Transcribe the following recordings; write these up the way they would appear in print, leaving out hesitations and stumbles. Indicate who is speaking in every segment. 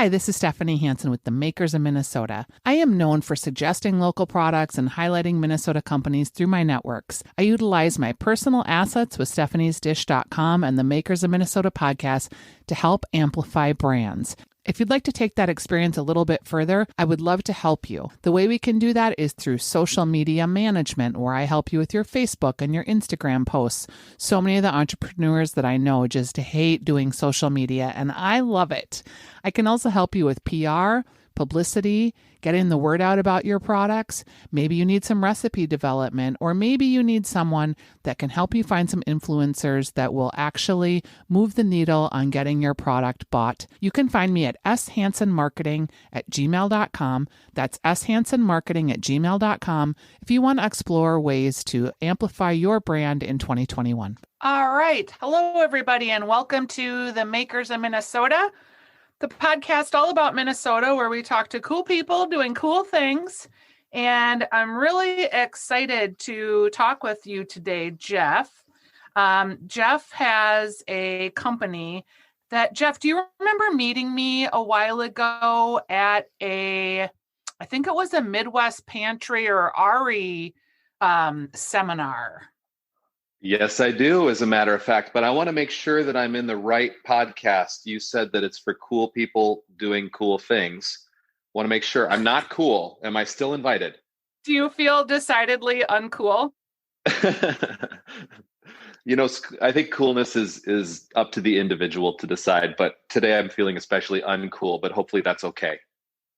Speaker 1: Hi, this is Stephanie Hansen with the Makers of Minnesota. I am known for suggesting local products and highlighting Minnesota companies through my networks. I utilize my personal assets with stephaniesdish.com and the Makers of Minnesota podcast to help amplify brands. If you'd like to take that experience a little bit further, I would love to help you. The way we can do that is through social media management, where I help you with your Facebook and your Instagram posts. So many of the entrepreneurs that I know just hate doing social media, and I love it. I can also help you with PR, publicity, getting the word out about your products. Maybe you need some recipe development, or maybe you need someone that can help you find some influencers that will actually move the needle on getting your product bought. You can find me at shansenmarketing@gmail.com. That's shansenmarketing@gmail.com if you want to explore ways to amplify your brand in 2021.
Speaker 2: All right. Hello, everybody, and welcome to the Makers of Minnesota, the podcast all about Minnesota, where we talk to cool people doing cool things. And I'm really excited to talk with you today, Jeff. Jeff has a company that, Jeff, do you remember meeting me a while ago at I think it was a Midwest Pantry or ARI seminar?
Speaker 3: Yes, I do, as a matter of fact, but I want to make sure that I'm in the right podcast. You said that it's for cool people doing cool things. I want to make sure I'm not cool. Am I still invited?
Speaker 2: Do you feel decidedly uncool?
Speaker 3: I think coolness is up to the individual to decide, but today I'm feeling especially uncool, but hopefully that's okay.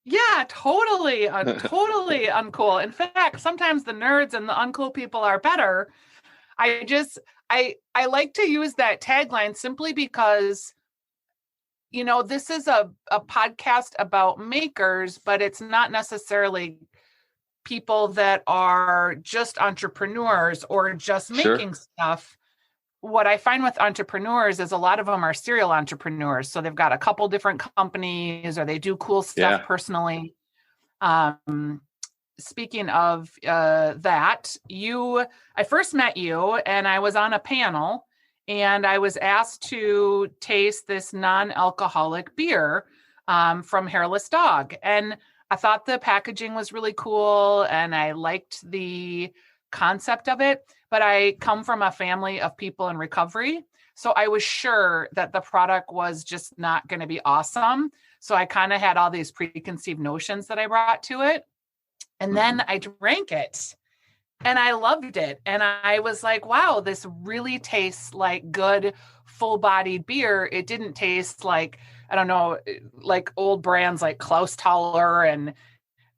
Speaker 2: Yeah, totally uncool. In fact, sometimes the nerds and the uncool people are better. I like to use that tagline simply because, this is a podcast about makers, but it's not necessarily people that are just entrepreneurs or just making stuff. What I find with entrepreneurs is a lot of them are serial entrepreneurs. So they've got a couple different companies or they do cool stuff personally. Speaking of that, I first met you and I was on a panel and I was asked to taste this non-alcoholic beer from Hairless Dog. And I thought the packaging was really cool and I liked the concept of it, but I come from a family of people in recovery. So I was sure that the product was just not going to be awesome. So I kind of had all these preconceived notions that I brought to it. And then I drank it and I loved it. And I was like, wow, this really tastes like good full-bodied beer. It didn't taste like, I don't know, like old brands like Klausthaler and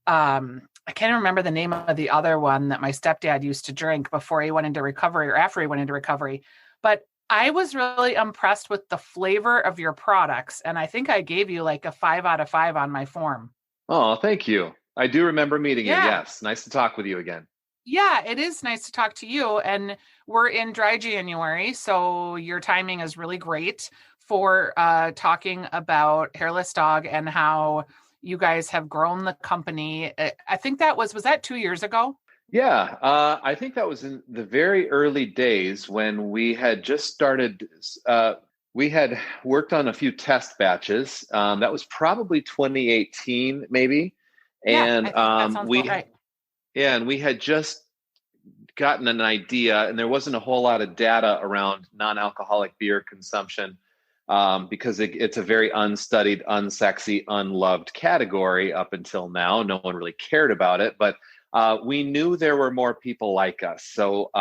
Speaker 2: I can't remember the name of the other one that my stepdad used to drink before he went into recovery or after he went into recovery. But I was really impressed with the flavor of your products. And I think I gave you like a 5 out of 5 on my form.
Speaker 3: Oh, thank you. I do remember meeting you. Yes. Nice to talk with you again.
Speaker 2: Yeah, it is nice to talk to you. And we're in dry January, so your timing is really great for talking about Hairless Dog and how you guys have grown the company. I think was that 2 years ago?
Speaker 3: Yeah, I think that was in the very early days when we had just started. We had worked on a few test batches. That was probably 2018, maybe. And
Speaker 2: right.
Speaker 3: And we had just gotten an idea, and there wasn't a whole lot of data around non-alcoholic beer consumption because it's a very unstudied, unsexy, unloved category up until now. No one really cared about it, but we knew there were more people like us. So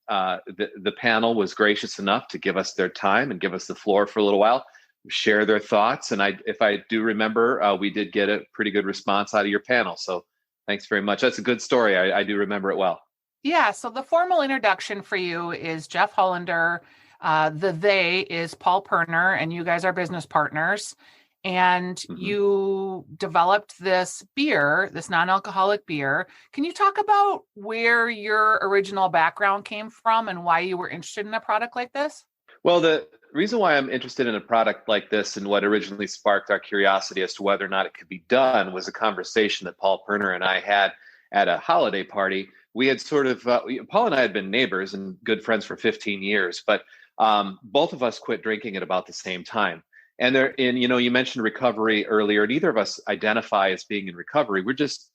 Speaker 3: the panel was gracious enough to give us their time and give us the floor for a little while, share their thoughts. And if I do remember, we did get a pretty good response out of your panel. So thanks very much. That's a good story. I do remember it well.
Speaker 2: Yeah. So the formal introduction for you is Jeff Hollander. The they is Paul Perner, and you guys are business partners. And you developed this beer, this non-alcoholic beer. Can you talk about where your original background came from and why you were interested in a product like this?
Speaker 3: Well, the reason why I'm interested in a product like this and what originally sparked our curiosity as to whether or not it could be done was a conversation that Paul Perner and I had at a holiday party. We had sort of, Paul and I had been neighbors and good friends for 15 years, but both of us quit drinking at about the same time. And you mentioned recovery earlier. Neither of us identify as being in recovery. We just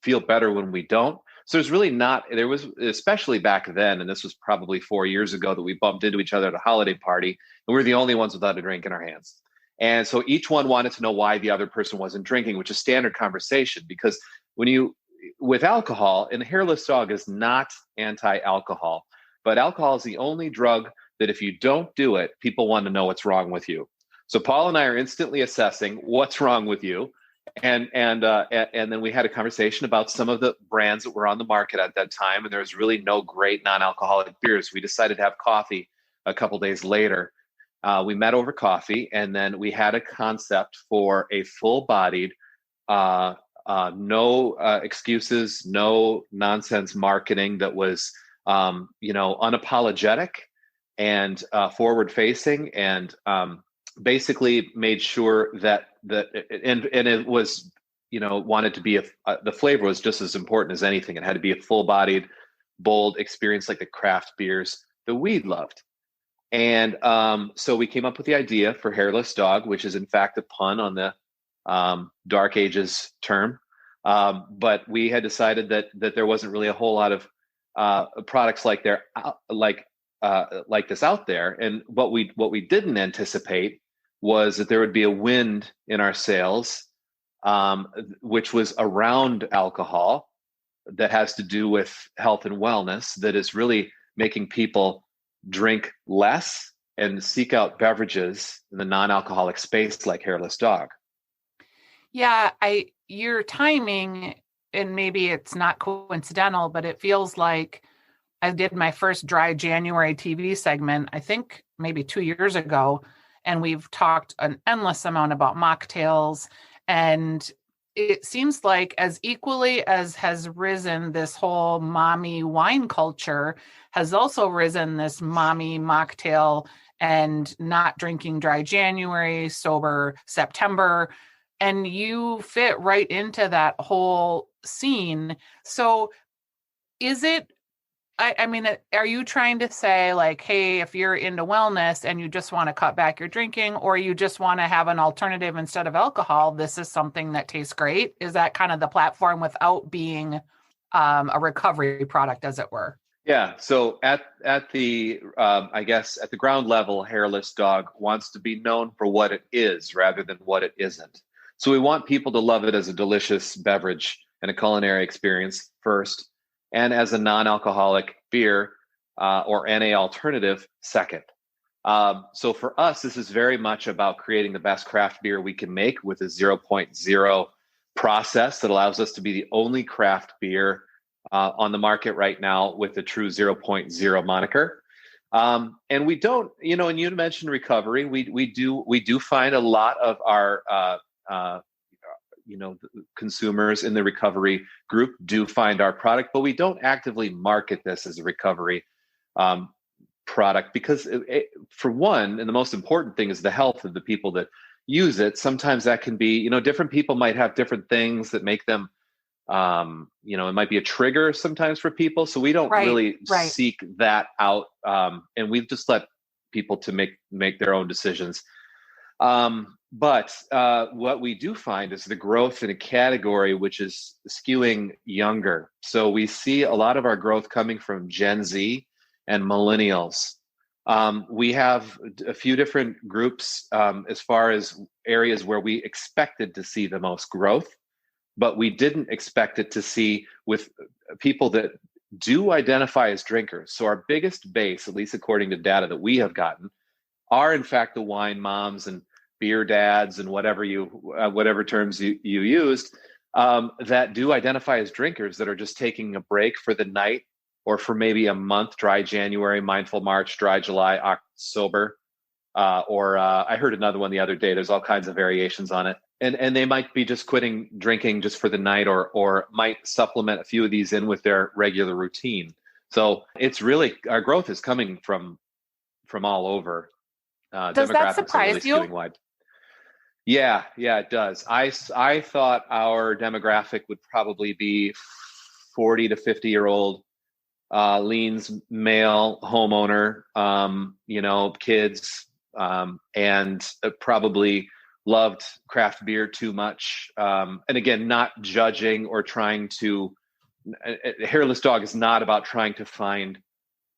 Speaker 3: feel better when we don't. So there was, especially back then, and this was probably 4 years ago, that we bumped into each other at a holiday party, and we were the only ones without a drink in our hands. And so each one wanted to know why the other person wasn't drinking, which is standard conversation. Because with alcohol, and Hairless Dog is not anti-alcohol, but alcohol is the only drug that if you don't do it, people want to know what's wrong with you. So Paul and I are instantly assessing what's wrong with you. And then we had a conversation about some of the brands that were on the market at that time. And there was really no great non-alcoholic beers. We decided to have coffee a couple days later. We met over coffee, and then we had a concept for a full-bodied, no excuses, no nonsense marketing that was, unapologetic and forward-facing, and basically made sure that it was, wanted to be the flavor was just as important as anything. It had to be a full-bodied, bold experience like the craft beers that we loved. And so we came up with the idea for Hairless Dog, which is in fact a pun on the Dark Ages term. But we had decided that there wasn't really a whole lot of products like this out there. And what we didn't anticipate was that there would be a wind in our sales, which was around alcohol, that has to do with health and wellness, that is really making people drink less and seek out beverages in the non-alcoholic space like Hairless Dog.
Speaker 2: Yeah, your timing, and maybe it's not coincidental, but it feels like I did my first Dry January TV segment, I think maybe 2 years ago, and we've talked an endless amount about mocktails. And it seems like as equally as has risen this whole mommy wine culture, has also risen this mommy mocktail and not drinking Dry January, sober September. And you fit right into that whole scene. So is it, I mean, are you trying to say like, hey, if you're into wellness and you just want to cut back your drinking, or you just want to have an alternative instead of alcohol, this is something that tastes great? Is that kind of the platform without being a recovery product, as it were?
Speaker 3: Yeah. So at the I guess at the ground level, Hairless Dog wants to be known for what it is rather than what it isn't. So we want people to love it as a delicious beverage and a culinary experience first, and as a non-alcoholic beer or NA alternative second. So for us, this is very much about creating the best craft beer we can make with a 0.0 process that allows us to be the only craft beer on the market right now with a true 0.0 moniker. And we don't, and you mentioned recovery. We do find a lot of our consumers in the recovery group do find our product, but we don't actively market this as a recovery product because, for one, and the most important thing is the health of the people that use it. Sometimes that can be, different people might have different things that make them, it might be a trigger sometimes for people. So we don't really seek that out, and we've just let people to make their own decisions. But what we do find is the growth in a category which is skewing younger. So we see a lot of our growth coming from Gen Z and millennials. We have a few different groups as far as areas where we expected to see the most growth, but we didn't expect it to see with people that do identify as drinkers. So our biggest base, at least according to data that we have gotten, are in fact the wine moms and beer dads and whatever terms you used, that do identify as drinkers, that are just taking a break for the night or for maybe a month, Dry January, Mindful March, Dry July, sober. Or I heard another one the other day. There's all kinds of variations on it. And they might be just quitting drinking just for the night, or might supplement a few of these in with their regular routine. So it's really, our growth is coming from all over.
Speaker 2: Does that surprise you?
Speaker 3: Wide. Yeah, it does. I thought our demographic would probably be 40 to 50-year-old leans, male, homeowner, kids, and probably loved craft beer too much. And again, not judging or trying to. Hairless Dog is not about trying to find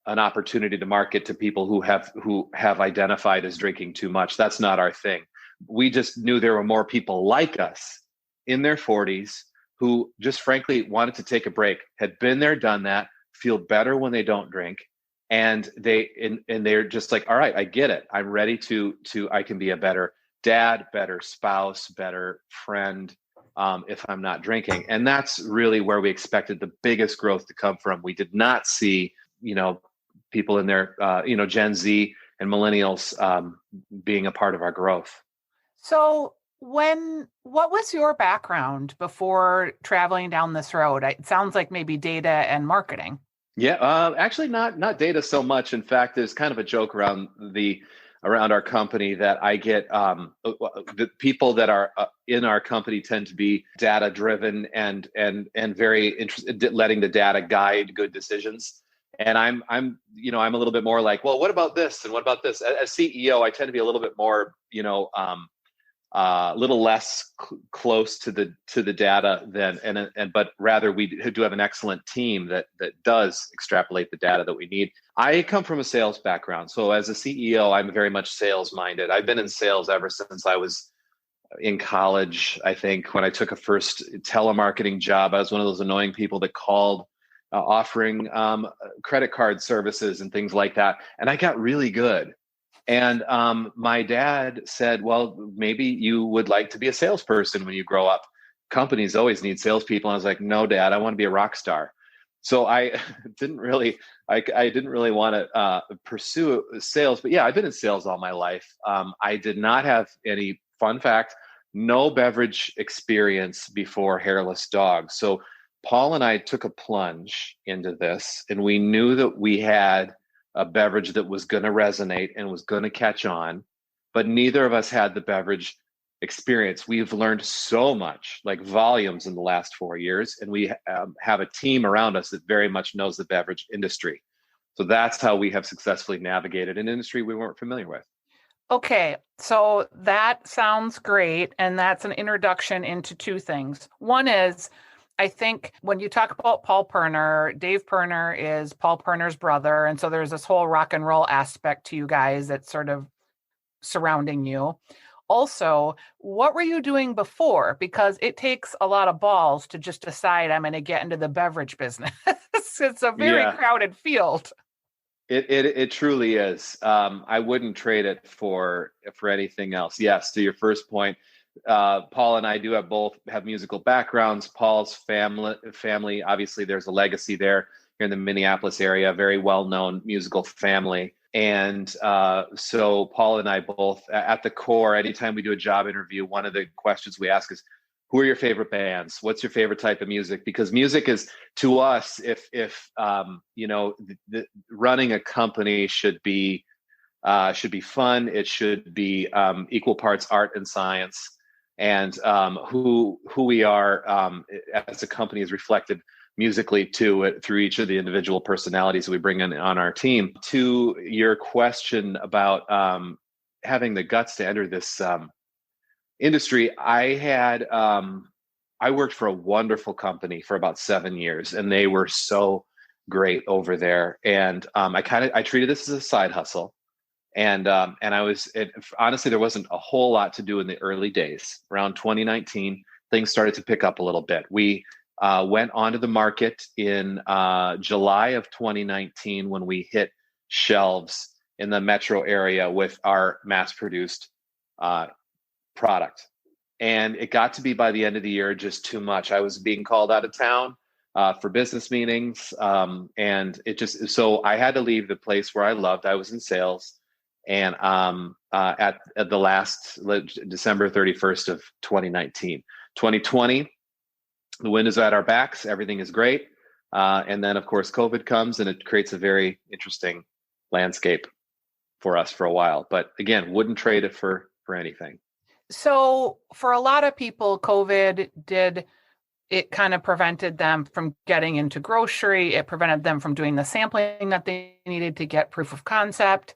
Speaker 3: an opportunity to market to people who have identified as drinking too much. That's not our thing. We just knew there were more people like us in their 40s who just frankly wanted to take a break, had been there, done that, feel better when they don't drink. And they're just like, all right, I get it. I'm ready to I can be a better dad, better spouse, better friend, if I'm not drinking. And that's really where we expected the biggest growth to come from. We did not see, people in their, Gen Z and millennials being a part of our growth.
Speaker 2: So what was your background before traveling down this road? It sounds like maybe data and marketing.
Speaker 3: Yeah, actually not data so much. In fact, there's kind of a joke around our company that I get the people that are in our company tend to be data driven and very interested, letting the data guide good decisions. And I'm a little bit more like, well, what about this and what about this? As CEO, I tend to be a little bit more, a little less close to the data but rather we do have an excellent team that does extrapolate the data that we need. I come from a sales background. So as a CEO, I'm very much sales minded. I've been in sales ever since I was in college. I think when I took a first telemarketing job, I was one of those annoying people that called offering credit card services and things like that. And I got really good. And my dad said, well, maybe you would like to be a salesperson when you grow up. Companies always need salespeople. And I was like, no, Dad, I want to be a rock star. So I didn't really want to pursue sales. But yeah, I've been in sales all my life. I did not have any, fun fact, no beverage experience before Hairless Dog. So Paul and I took a plunge into this, and we knew that we had a beverage that was going to resonate and was going to catch on, but neither of us had the beverage experience. We've learned so much, like volumes, in the last 4 years, and we have a team around us that very much knows the beverage industry. So that's how we have successfully navigated an industry we weren't familiar with.
Speaker 2: Okay, so that sounds great. And that's an introduction into two things. One is, I think when you talk about Paul Perner, Dave Perner is Paul Perner's brother. And so there's this whole rock and roll aspect to you guys that's sort of surrounding you. Also, what were you doing before? Because it takes a lot of balls to just decide I'm going to get into the beverage business. It's a very crowded field.
Speaker 3: It truly is. I wouldn't trade it for anything else. Yes, to your first point, Paul and I both have musical backgrounds. Paul's family, obviously, there's a legacy there here in the Minneapolis area, very well-known musical family. And so Paul and I both, at the core, anytime we do a job interview, one of the questions we ask is, who are your favorite bands? What's your favorite type of music? Because music is, to us, if running a company should be fun. It should be equal parts art and science. And who we are as a company is reflected musically too, through each of the individual personalities that we bring in on our team. To your question about having the guts to enter this industry, I worked for a wonderful company for about 7 years, and they were so great over there. And I treated this as a side hustle. And honestly, there wasn't a whole lot to do in the early days. Around 2019, things started to pick up a little bit. We went onto the market in July of 2019 when we hit shelves in the metro area with our mass-produced product. And it got to be, by the end of the year, just too much. I was being called out of town for business meetings. And so I had to leave the place where I loved. I was in sales. And at the last December 31st of 2019, 2020, the wind is at our backs. Everything is great. And then, of course, COVID comes, and it creates a very interesting landscape for us for a while. But again, wouldn't trade it for anything.
Speaker 2: So for a lot of people, COVID kind of prevented them from getting into grocery. It prevented them from doing the sampling that they needed to get proof of concept.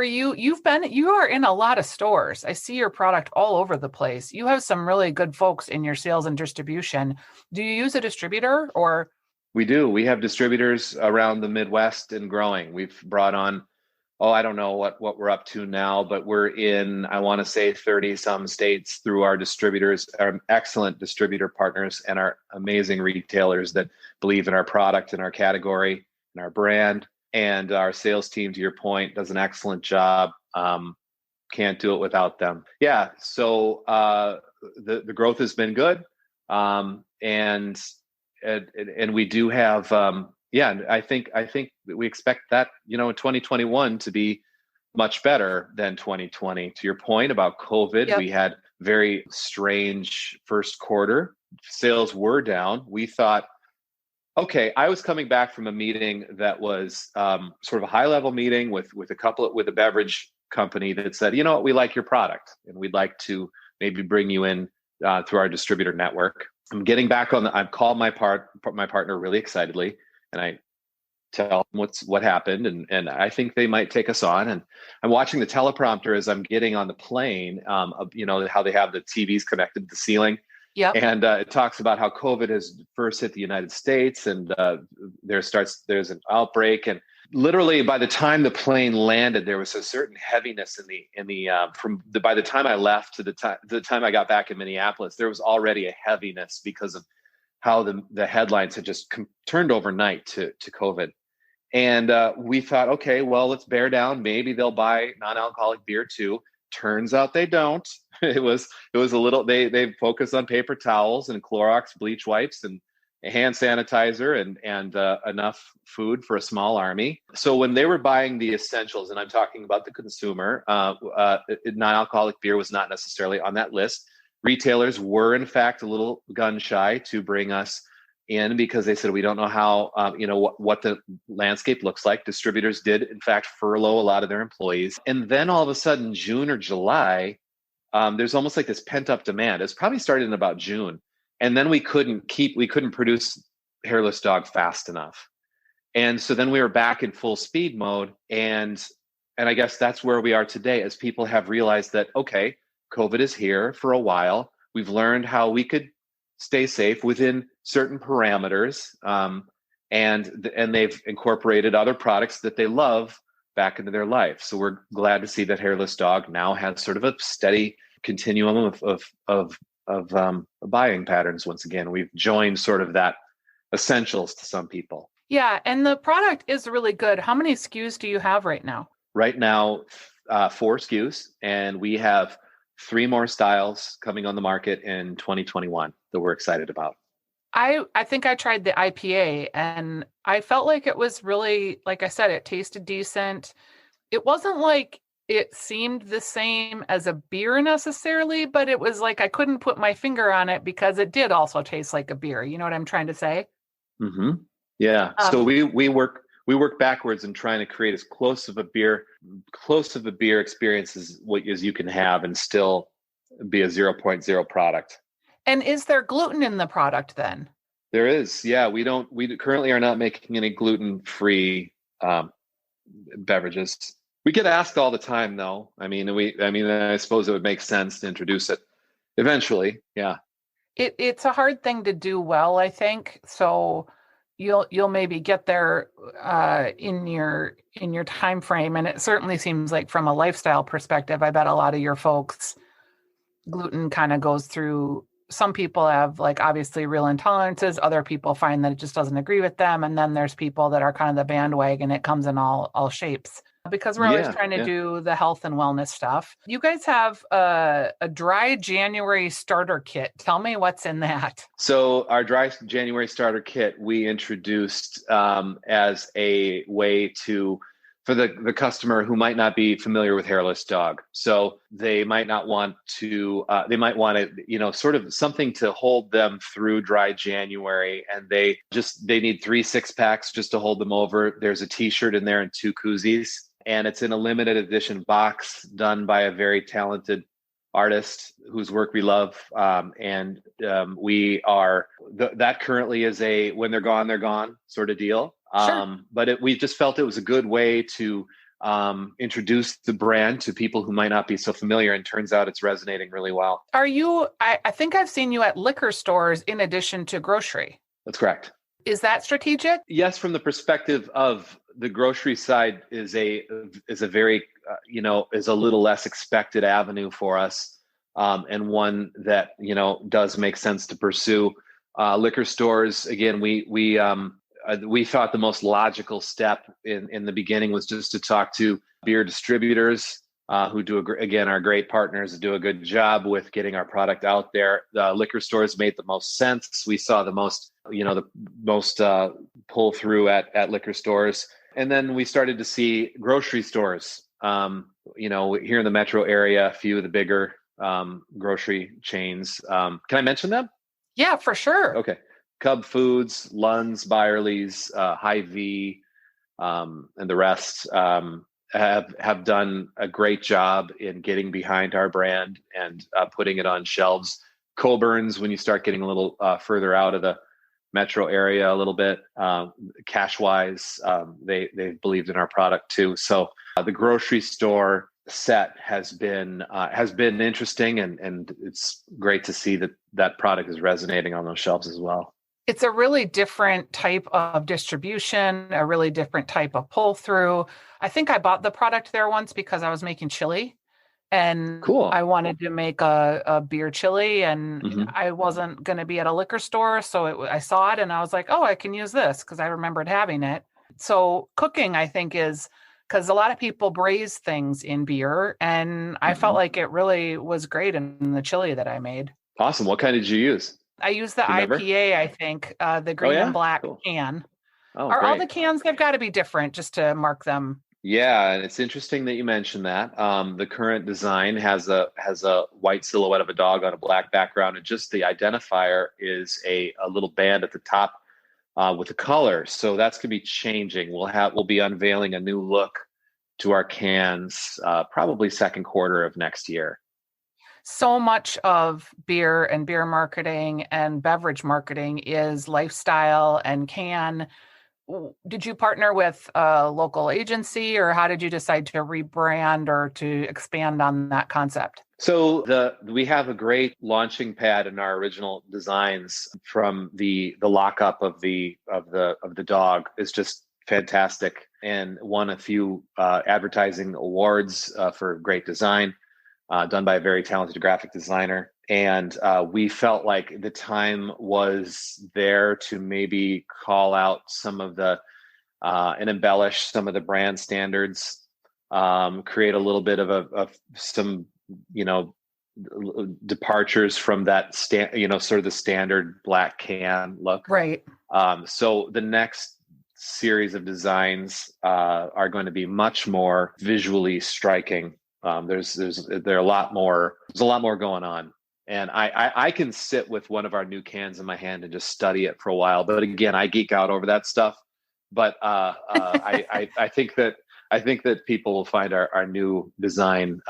Speaker 2: you are in a lot of stores. I see your product all over the place. You have some really good folks in your sales and distribution. Do you use a distributor or?
Speaker 3: We do. We have distributors around the Midwest and growing. We've brought on, I don't know what we're up to now, but we're in, I want to say 30 some states through our distributors, our excellent distributor partners and our amazing retailers that believe in our product and our category and our brand. And our sales team, to your point, does an excellent job. Can't do it without them. Yeah. So the growth has been good. And we do have, I think we expect that, in 2021 to be much better than 2020. To your point about COVID,
Speaker 2: Yep.
Speaker 3: We had very strange first quarter. Sales were down. We thought, okay, I was coming back from a meeting that was sort of a high level meeting with a beverage company that said, you know what, we like your product and we'd like to maybe bring you in through our distributor network. I'm getting back on I've called my partner really excitedly, and I tell them what happened, and I think they might take us on. And I'm watching the teleprompter as I'm getting on the plane. How they have the TVs connected to the ceiling.
Speaker 2: Yep.
Speaker 3: And it talks about how COVID has first hit the United States, and there's an outbreak, and literally by the time the plane landed, there was a certain heaviness by the time I left to the time I got back in Minneapolis, there was already a heaviness because of how the headlines had just turned overnight to COVID. And we thought, okay, well, let's bear down. Maybe they'll buy non-alcoholic beer too. Turns out they don't. It was a little, they focus on paper towels and Clorox bleach wipes and hand sanitizer and enough food for a small army. So when they were buying the essentials, and I'm talking about the consumer, non-alcoholic beer was not necessarily on that list. Retailers were in fact a little gun shy to bring us in because they said, we don't know how, what the landscape looks like. Distributors did in fact furlough a lot of their employees. And then all of a sudden, June or July, there's almost like this pent up demand. It's probably started in about June. And then we couldn't produce Hairless Dog fast enough. And so then we were back in full speed mode. And I guess that's where we are today, as people have realized that, okay, COVID is here for a while. We've learned how we could stay safe within certain parameters. And they've incorporated other products that they love back into their life. So we're glad to see that Hairless Dog now has sort of a steady continuum of buying patterns. Once again, we've joined sort of that essentials to some people.
Speaker 2: Yeah. And the product is really good. How many SKUs do you have right now?
Speaker 3: Right now, 4 SKUs, and we have 3 more styles coming on the market in 2021 that we're excited about.
Speaker 2: I think I tried the IPA and I felt like it was really, like I said, it tasted decent. It wasn't like it seemed the same as a beer necessarily, but it was like I couldn't put my finger on it because it did also taste like a beer. You know what I'm trying to say?
Speaker 3: Mm-hmm. Yeah. So we work backwards in trying to create as close of a beer experience as you can have and still be a 0.0 product.
Speaker 2: And is there gluten in the product then?
Speaker 3: There is. Yeah. We currently are not making any gluten-free beverages. We get asked all the time though. I suppose it would make sense to introduce it eventually. Yeah.
Speaker 2: It's a hard thing to do well, I think. So you'll maybe get there in your time frame. And it certainly seems like from a lifestyle perspective, I bet a lot of your folks, gluten kind of goes through. Some people have like obviously real intolerances. Other people find that it just doesn't agree with them. And then there's people that are kind of the bandwagon. It comes in all shapes because we're always trying to do the health and wellness stuff. You guys have a dry January starter kit. Tell me what's in that.
Speaker 3: So our dry January starter kit, we introduced as a way for the customer who might not be familiar with Hairless Dog. So they might not want to, they might want to, sort of something to hold them through dry January. And they need 3 6-packs just to hold them over. There's a t-shirt in there and 2 koozies. And it's in a limited edition box done by a very talented artist whose work we love. That currently is a when they're gone sort of deal.
Speaker 2: Sure.
Speaker 3: But we just felt it was a good way to introduce the brand to people who might not be so familiar, and turns out it's resonating really well.
Speaker 2: I think I've seen you at liquor stores in addition to grocery.
Speaker 3: That's correct.
Speaker 2: Is that strategic?
Speaker 3: Yes, from the perspective of the grocery side is a very is a little less expected avenue for us, and one that does make sense to pursue. Liquor stores, again, we thought the most logical step in the beginning was just to talk to beer distributors who are great partners, do a good job with getting our product out there. The liquor stores made the most sense. We saw the most pull through at liquor stores. And then we started to see grocery stores, here in the metro area, a few of the bigger grocery chains. Can I mention them?
Speaker 2: Yeah, for sure.
Speaker 3: Okay. Cub Foods, Lund's, Byerly's, Hy-Vee, and the rest have done a great job in getting behind our brand and putting it on shelves. Coburn's, when you start getting a little further out of the metro area a little bit, cash-wise, they've believed in our product too. So the grocery store set has been interesting, and it's great to see that product is resonating on those shelves as well.
Speaker 2: It's a really different type of distribution, a really different type of pull through. I think I bought the product there once because I was making chili, and
Speaker 3: cool.
Speaker 2: I wanted to make a beer chili, and I wasn't going to be at a liquor store. So I saw it and I was like, oh, I can use this because I remembered having it. So cooking, I think, is because a lot of people braise things in beer, and I felt like it really was great in the chili that I made.
Speaker 3: Awesome. What kind did you use?
Speaker 2: I used the IPA, I think, the green and black can.
Speaker 3: Oh,
Speaker 2: Are
Speaker 3: great.
Speaker 2: all the cans, they've got to be different just to mark them.
Speaker 3: Yeah, and it's interesting that you mentioned that. The current design has a white silhouette of a dog on a black background, and just the identifier is a little band at the top with a color. So that's going to be changing. We'll be unveiling a new look to our cans probably second quarter of next year.
Speaker 2: So much of beer and beer marketing and beverage marketing is lifestyle and can. Did you partner with a local agency, or how did you decide to rebrand or to expand on that concept?
Speaker 3: So we have a great launching pad in our original designs. From the lockup of the dog is just fantastic, and won a few advertising awards for great design. Done by a very talented graphic designer. And we felt like the time was there to maybe call out some of and embellish some of the brand standards, create a little bit of some, departures from that sort of the standard black can look.
Speaker 2: Right.
Speaker 3: So the next series of designs are going to be much more visually striking. There's a lot more going on, and I can sit with one of our new cans in my hand and just study it for a while. But again, I geek out over that stuff. But I think that people will find our new design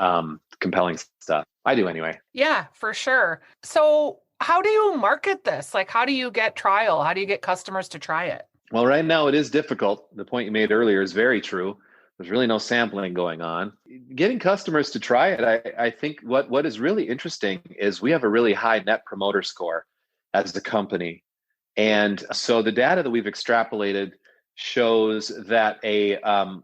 Speaker 3: compelling stuff. I do anyway.
Speaker 2: Yeah, for sure. So how do you market this? Like, how do you get trial? How do you get customers to try it?
Speaker 3: Well, right now it is difficult. The point you made earlier is very true. There's really no sampling going on. Getting customers to try it, I think what is really interesting is we have a really high net promoter score as a company. And so the data that we've extrapolated shows that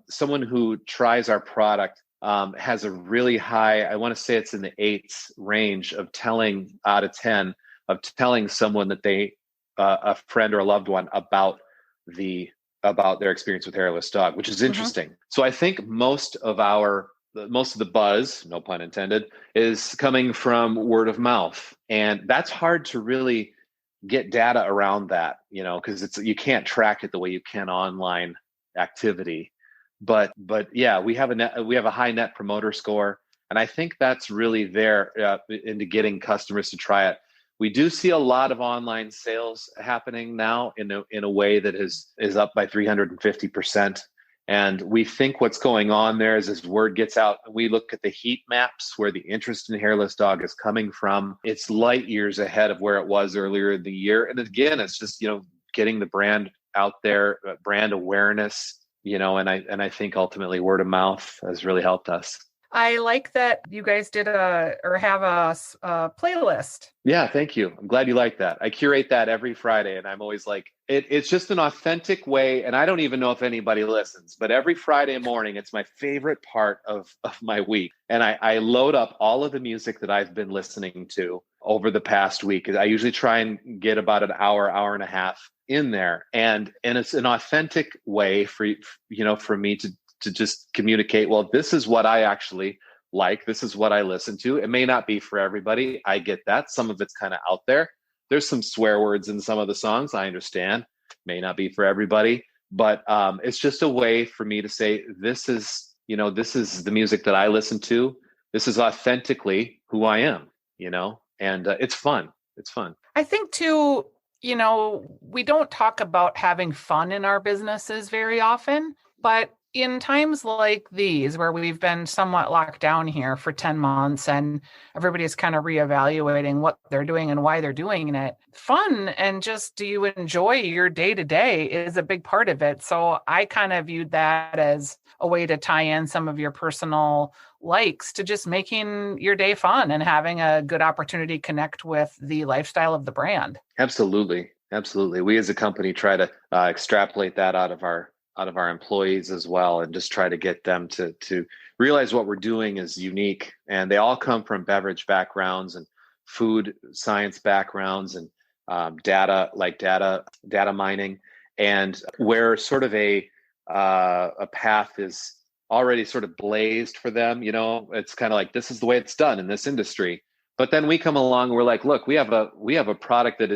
Speaker 3: someone who tries our product has a really high, I want to say it's in the 8s range of telling out of 10 of telling someone that they, a friend or a loved one, about their experience with Hairless Dog, which is interesting. So I think most of the buzz, no pun intended, is coming from word of mouth. And that's hard to really get data around that, because you can't track it the way you can online activity. But yeah, we have a high net promoter score. And I think that's really there into getting customers to try it. We do see a lot of online sales happening now in a way that is up by 350%. And we think what's going on there is as word gets out, we look at the heat maps where the interest in Hairless Dog is coming from. It's light years ahead of where it was earlier in the year. And again, it's just, getting the brand out there, brand awareness, and I think ultimately word of mouth has really helped us.
Speaker 2: I like that you guys have a playlist.
Speaker 3: Yeah, thank you. I'm glad you like that. I curate that every Friday, and I'm always like, it's just an authentic way. And I don't even know if anybody listens, but every Friday morning, it's my favorite part of my week. And I load up all of the music that I've been listening to over the past week. I usually try and get about an hour and a half in there. And it's an authentic way for me to just communicate, well, this is what I actually like. This is what I listen to. It may not be for everybody. I get that. Some of it's kind of out there. There's some swear words in some of the songs. I understand. May not be for everybody, but it's just a way for me to say, this is the music that I listen to. This is authentically who I am, and it's fun. It's fun.
Speaker 2: I think too, we don't talk about having fun in our businesses very often, but in times like these, where we've been somewhat locked down here for 10 months and everybody's kind of reevaluating what they're doing and why they're doing it, fun and just do you enjoy your day to day is a big part of it. So I kind of viewed that as a way to tie in some of your personal likes to just making your day fun and having a good opportunity to connect with the lifestyle of the brand.
Speaker 3: Absolutely. Absolutely. We as a company try to extrapolate that out of our employees as well, and just try to get them to realize what we're doing is unique. And they all come from beverage backgrounds and food science backgrounds and data mining, and where sort of a path is already sort of blazed for them. It's kind of like, this is the way it's done in this industry. But then we come along, we're like, look, we have a product that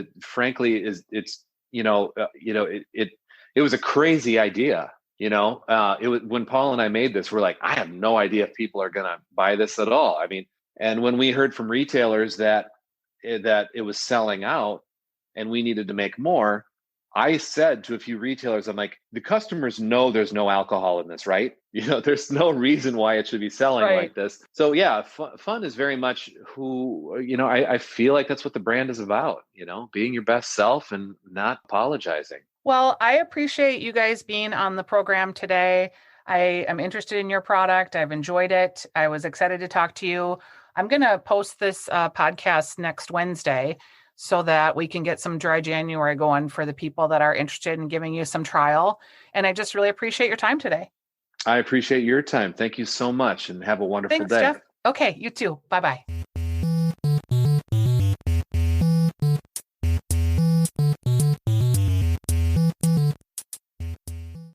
Speaker 3: it was a crazy idea. It was when Paul and I made this, we're like, I have no idea if people are going to buy this at all. I mean, and when we heard from retailers that it was selling out and we needed to make more, I said to a few retailers, I'm like, the customers know there's no alcohol in this, right? There's no reason why it should be selling like this. So yeah, fun is very much who, I feel like that's what the brand is about, being your best self and not apologizing.
Speaker 2: Well, I appreciate you guys being on the program today. I am interested in your product. I've enjoyed it. I was excited to talk to you. I'm going to post this podcast next Wednesday so that we can get some dry January going for the people that are interested in giving you some trial. And I just really appreciate your time today.
Speaker 3: I appreciate your time. Thank you so much and have a wonderful day.
Speaker 2: Thanks, Jeff. Okay, you too. Bye-bye.